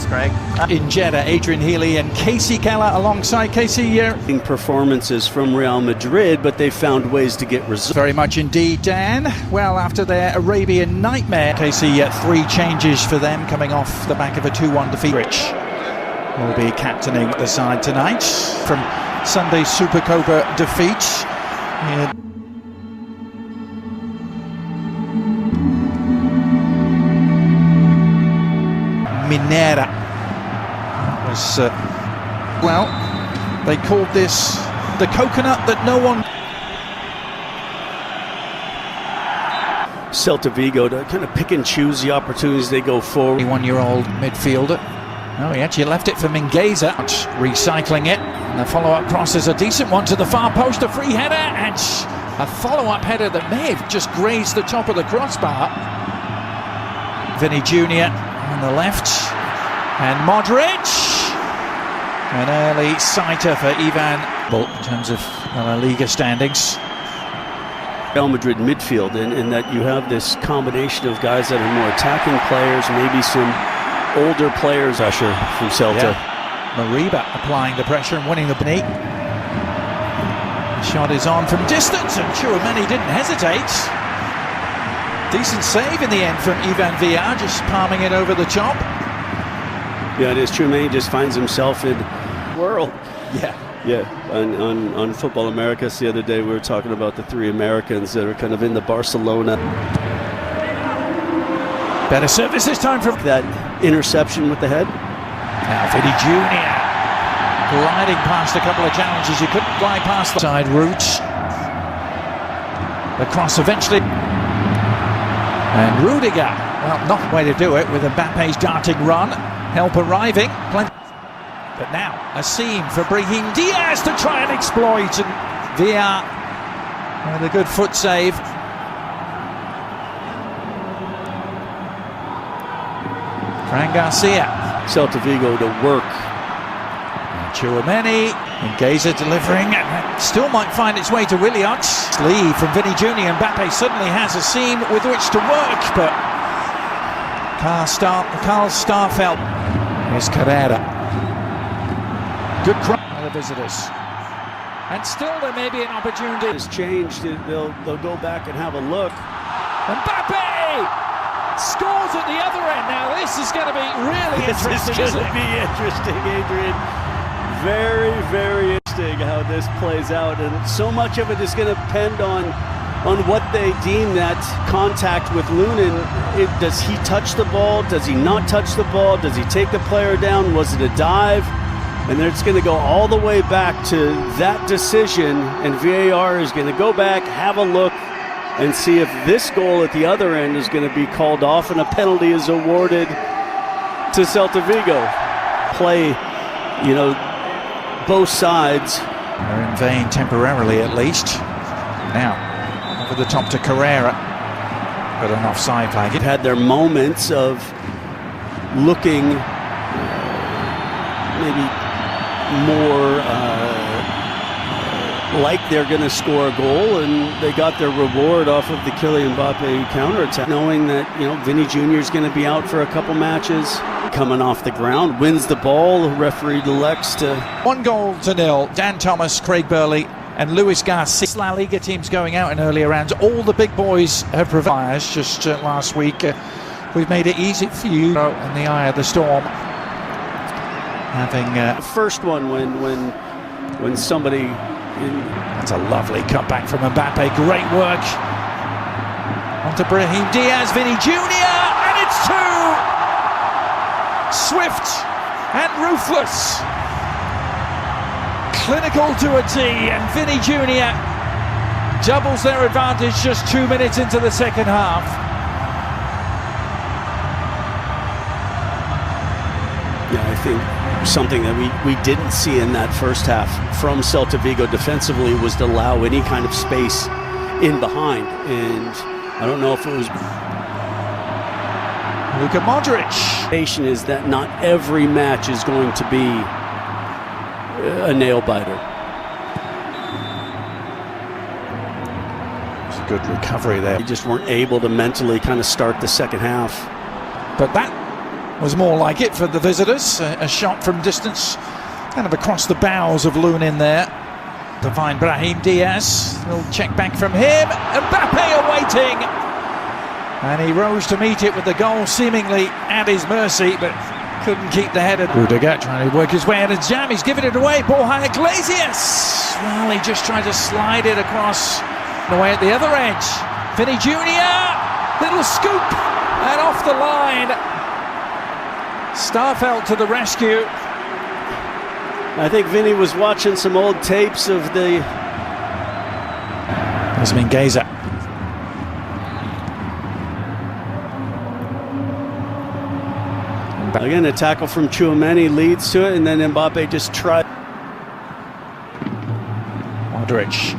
Craig. In Jeddah, Adrian Healy and Casey Keller alongside Casey. Performances from Real Madrid, but they found ways to get results. Very much indeed, Dan. Well, after their Arabian nightmare, Casey, 3 changes for them coming off the back of a 2-1 defeat. Rich will be captaining the side tonight from Sunday's Supercopa defeat. Minera was, well, they called this the coconut that no one... Celta Vigo to kind of pick and choose the opportunities they go forward. 21-year-old midfielder. Oh, he actually left it for Mingueza, recycling it. And the follow-up cross is a decent one to the far post, a free header, and a follow-up header that may have just grazed the top of the crossbar. Vinny Jr. on the left, and Modric, an early sighter for Ivan in terms of La Liga standings. Real Madrid midfield, in that you have this combination of guys that are more attacking players, maybe some older players. Usher from Celta. Yeah. Mariba applying the pressure and winning the knee. The shot is on from distance, and Chouameni didn't hesitate. Decent save in the end from Ivan Villar, just palming it over the top. Yeah, it is. Chouameni just finds himself in world. Yeah. Yeah, on Football Americas the other day, we were talking about the 3 Americans that are kind of in the Barcelona. Better service this time from that interception with the head. Now Vinny Jr. gliding past a couple of challenges. You couldn't glide past the side routes. The cross eventually. And Rudiger, well, not the way to do it with Mbappe's darting run. Help arriving. But now a seam for Brahim Diaz to try and exploit, and Villar with a good foot save. Fran Garcia. Celta Vigo to work. Chouameni, Mingueza delivering, and that still might find its way to Williot. Lead from Vinny Jr. Mbappe suddenly has a seam with which to work, but Carl Starfelt is Carrera. Good cross by the visitors, and still there may be an opportunity. It's changed. They'll go back and have a look. Mbappe scores at the other end. Now this is going to be really interesting. This is going to be interesting, Adrian. Very, very interesting how this plays out, and so much of it is going to depend on what they deem that contact with Lunin. Does he touch the ball? Does he not touch the ball? Does he take the player down? Was it a dive? And then it's going to go all the way back to that decision, and VAR is going to go back, have a look, and see if this goal at the other end is going to be called off, and a penalty is awarded to Celta Vigo. Play, you know, both sides. They're in vain temporarily, at least. Now, over the top to Carrera, but an offside flag. It had their moments of looking maybe more like they're going to score a goal, and they got their reward off of the Kylian Mbappe counterattack, knowing that, you know, Vinny Jr. is going to be out for a couple matches. Coming off the ground, wins the ball, the referee elects to... 1-0. Dan Thomas, Craig Burley and Luis Garcia. La Liga teams going out in earlier rounds. All the big boys have provided. Just last week, we've made it easy for you in the eye of the storm. Having the first one when somebody that's a lovely cutback from Mbappe. Great work onto Brahim Diaz, Vinny Jr. and it's 2. Swift and ruthless, clinical to a T, and Vinny Jr. doubles their advantage just 2 minutes into the second half. Yeah, I think something that we didn't see in that first half from Celta Vigo defensively was to allow any kind of space in behind, and I don't know if it was Luka Modric. Is that not every match is going to be a nail biter. It's a good recovery there. They just weren't able to mentally kind of start the second half. But that was more like it for the visitors. A shot from distance, kind of across the bows of Lunin there. To find Brahim Diaz. Little check back from him. Mbappe awaiting. And he rose to meet it with the goal seemingly at his mercy, but couldn't keep the header. Rudiger trying to work his way out of jam. He's giving it away. Borja Iglesias. Well, he just tried to slide it across and away at the other edge. Vinny Jr. Little scoop and off the line. Starfelt to the rescue. I think Vinny was watching some old tapes of the... There's Mingueza. Again, a tackle from Tchouameni leads to it, and then Mbappe just tried. Modric.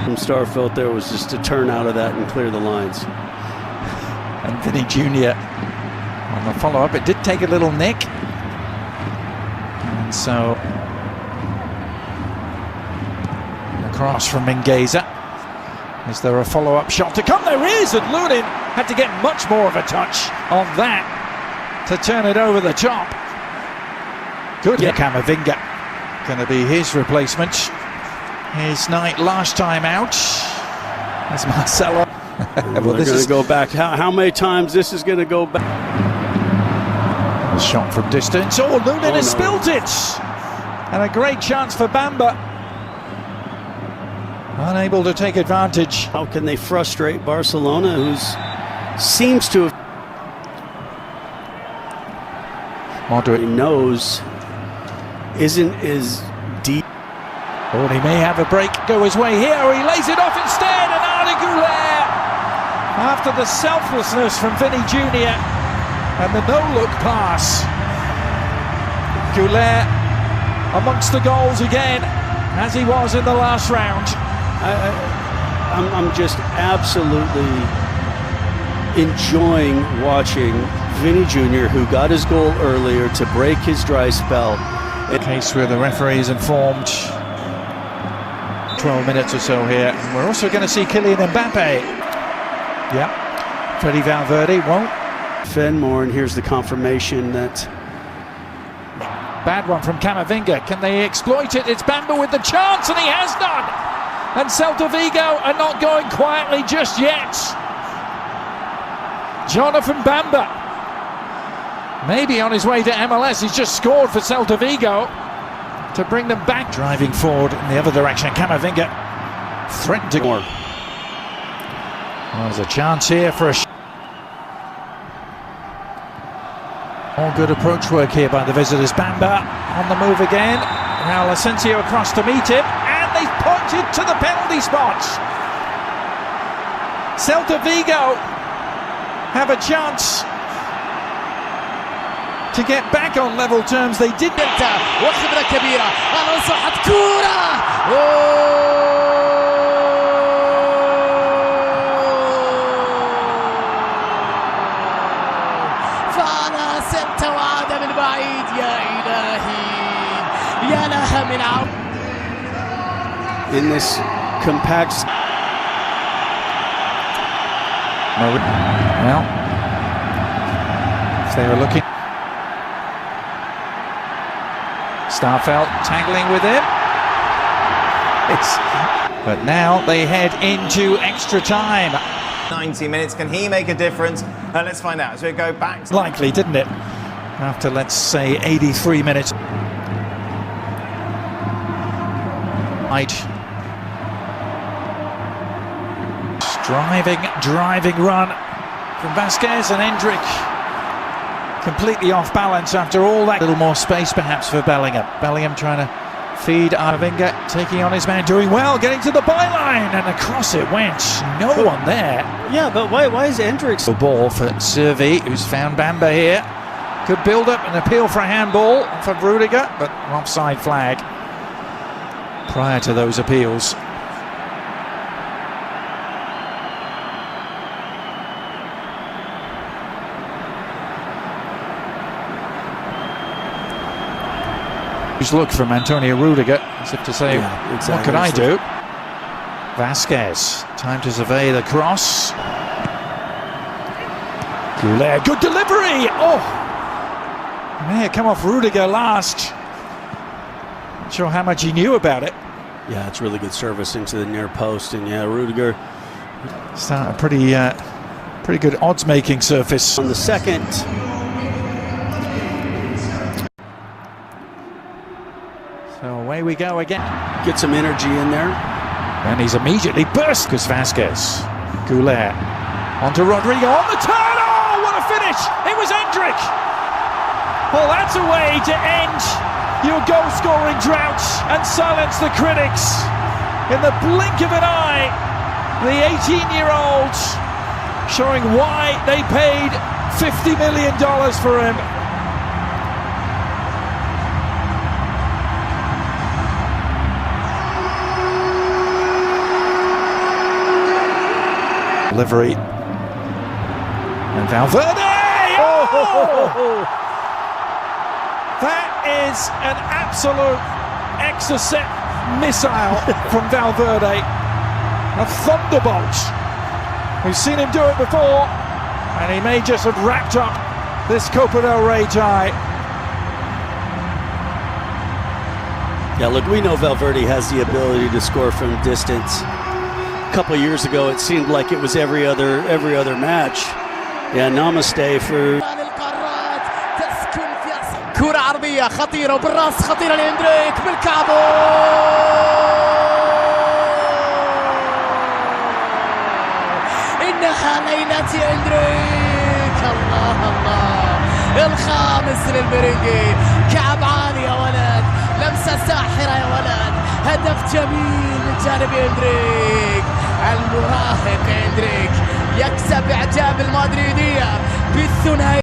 From Starfelt there was just to turn out of that and clear the lines. And Vinny Jr. on the follow-up. It did take a little nick. And so across from Mingueza. Is there a follow-up shot to come? There is, and Lunin had to get much more of a touch on that to turn it over the top. Good hit. Camavinga going to be his replacement. His night last time out as Marcelo. Well, this is going to go back. How many times this is going to go back? A shot from distance. Oh, Lunin has spilt it. And a great chance for Bamba. Unable to take advantage. How can they frustrate Barcelona, who seems to have... Modric. He knows isn't as deep. Oh, he may have a break go his way here, or he lays it off instead, and Arda Güler, after the selflessness from Vinny Jr. and the no-look pass. Güler amongst the goals again, as he was in the last round. I'm just absolutely enjoying watching Vinny Jr., who got his goal earlier to break his dry spell. A case where the referee is informed. 12 minutes or so here. And we're also going to see Kylian Mbappe. Yeah. Freddy Valverde won't. Fenmore, and here's the confirmation that... Bad one from Camavinga. Can they exploit it? It's Bamba with the chance, and he has done. And Celta Vigo are not going quietly just yet. Jonathan Bamba, maybe on his way to MLS. He's just scored for Celta Vigo to bring them back. Driving forward in the other direction. Camavinga threatened to go. Well, there's a chance here for a... All good approach work here by the visitors. Bamba on the move again. Now Asensio across to meet him. They pointed to the penalty spot. Celta Vigo have a chance to get back on level terms. They did. وخبرة كبيرة. ألونسو حط كورة. فانا سنت وعاد من بعيد. يا إلهي يا لها من عود. In this compact... Well, if they were looking... Starfelt tangling with him. But now they head into extra time. 90 minutes, can he make a difference? Let's find out. So we go back to... Likely, didn't it? After, let's say, 83 minutes. Driving run from Vasquez, and Endrick completely off balance after all that. A little more space perhaps for Bellingham. Bellingham trying to feed Arvinga, taking on his man, doing well, getting to the byline, and across it went. No one there. Yeah, but why is Endrick... The ball for Servi, who's found Bamba here. Good build up and appeal for a handball for Rudiger, but offside flag prior to those appeals. Look from Antonio Rudiger, as if to say, yeah, exactly. What could I do? Vasquez, time to survey the cross. Goulet, good delivery! Oh! May have come off Rudiger last. Not sure how much he knew about it. Yeah, it's really good service into the near post, and yeah, Rudiger Start a pretty good odds-making surface. on the second. So away we go again. Get some energy in there. And he's immediately burst because Vasquez. Goulet onto Rodrigo on the turn. Oh, what a finish! It was Endrick. Well, that's a way to end your goal-scoring drought and silence the critics. In the blink of an eye, the 18-year-old showing why they paid $50 million for him. Delivery. And Valverde! Oh! That is an absolute exocet missile from Valverde. A thunderbolt. We've seen him do it before, and he may just have wrapped up this Copa del Rey tie. Yeah, look, we know Valverde has the ability to score from distance. A couple of years ago, it seemed like it was every other match. Yeah, namaste for. كرة عرضية خطيرة وبالراس خطيرة لإندريك بالكعبو إنها ليلة إندريك. الله الله، الخامس للميرينجي، كعب عالي يا ولد، لمسة ساحرة يا ولد، هدف جميل من جانب إندريك. المراهق إندريك يكسب إعجاب المدريدية بالثنائي.